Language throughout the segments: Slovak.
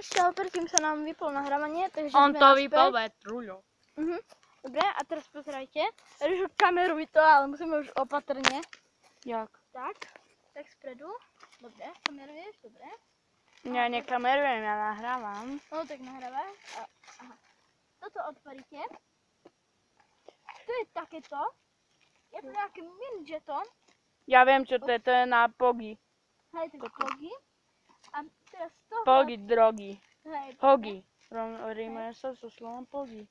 ešte, ale predtým sa nám vyplo nahrávanie, takže On sme to naspäť. vypol vetruľo. Dobre, a teraz pozerajte. Ríšu, kameruj to, ale musíme už opatrne. Jak? Tak spredu. Dobre, kameruješ, dobre. Ja nekamerujem, ja nahrávam. No tak nahrávaj. Aha. Toto otvoríte. Tu je takéto. Je to nejaký mini jeton. Ja viem, čo to je na pogy. Hej, to je pogy. A teraz toho... Pogy, drogy. Hej, Pogy. Rímuje sa so slovom pogy.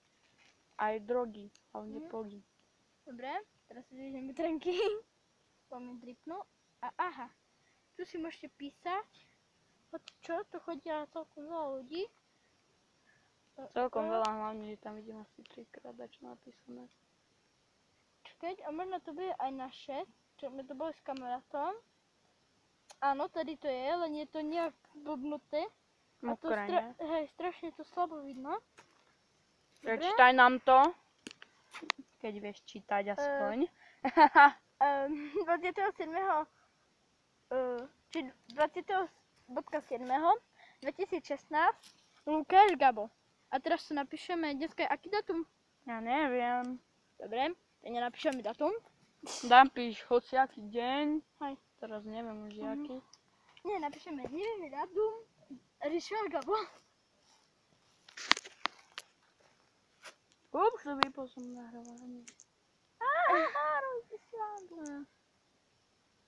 Aj drogy, ale nie pogy. Dobre, teraz si vyjdeme trenky. Poďme dripnú. A aha. Tu si môžete písať. Čo? Tu chodia celkom veľa ľudí. Celkom veľa, hlavne, že tam vidím asi 3-krát dačo napísané. Čakať, a možno to bude aj naše. Čo sme to boli s kamarátom. Áno, tady to je, len je to nejak blbnuté. A to strašne to slabo vidno. Prečítaj nám to. Keď vieš čítať aspoň. 27. Či 20.7. 2016 Lukáš Gabo. A teraz tu napíšeme dneska aký datum? Ja neviem. Dobre, tak nenapíšeme datum. Napíš hociaký deň. Hej. Teraz neviem už jaký. Nie, napíšeme, nevieme datum. Ríša Gabo. Ups, vypol som nahrávanie.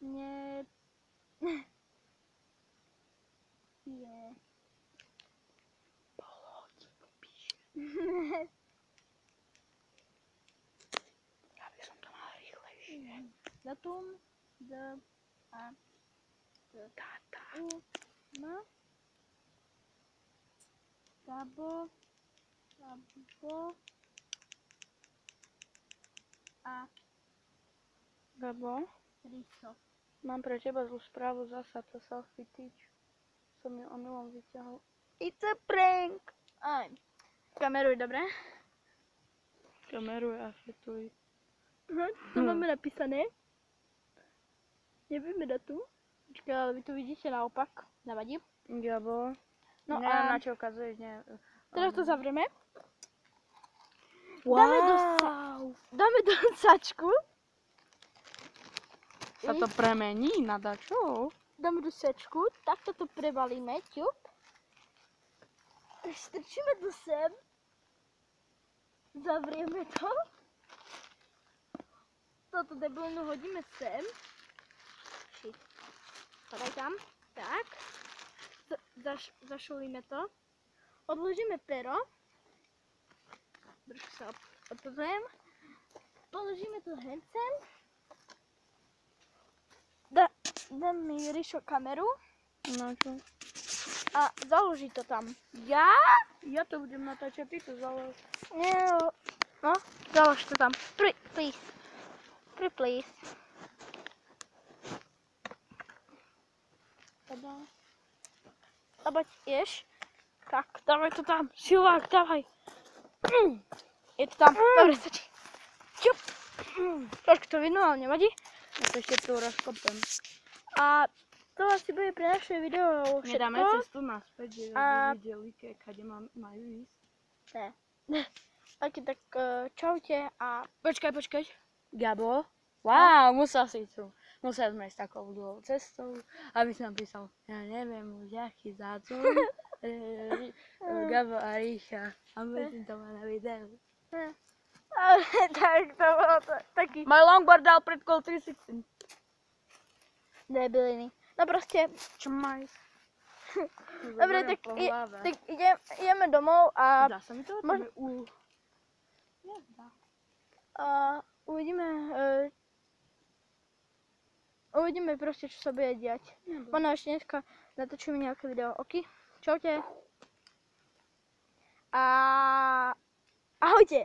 Nie. Nie. Ja by som to mal rýchlejšie. Datum D A T U M Gabo a Gabo, Ríšo. mám pre teba zlú správu zasa, to selfie tyč. Som ju omylom vyťahol. It's a prank! Aj. Kameruj, dobre? Kameruj a fituj. To máme napísané. Nevieme datum. Počkaj, ale vy to vidíte naopak. Nevadí. Gabo. No neviem, a na čo ukazuješ, nie. teraz to zavrieme. Wow! Dáme do sačku. Sa to premení na dačo? Dáme do sačku. Takto to prebalíme. Ťup. Strčíme to sem. Zavrieme to. Toto debilinu hodíme sem. Shit. Padaj tam. Tak. Zašulíme to. Odložíme pero. Trošku sa odpozujem. Položíme to hencem. Dám mi Ríšo kameru. No čo? A založí to tam. Ja? Ja to budem natáčať, ty to založ. Nie, no, založ to tam. Please. Please. Tabať ješ. Tak, dávaj to tam. Silák, dávaj. Je to tam. Dobre, stačí. Čup. Trošku to vidno, ale nevadí. Ja to ešte tu rozkopem. A to asi bude pre naše video všetko. Nedáme cestu naspäť, že by videli, kade majú ísť. Ne. Tak čaute a... Počkaj. Gabo? Wow, musel sme ísť takou dlhou cestou, aby som napísal, ja neviem už aký dátum, Gabo a Ríša, a myslím to má na videu. Tak to bolo taký... My longboard dal pred kol 316. Debiliny. No proste... Čo maj? Dobre, tak ideme domov a... Dá sa mi to? Uvidíme proste, čo sa bude diať. Možno ešte dneska natočíme nejaké video. OK? Čaute. A... Ahojte.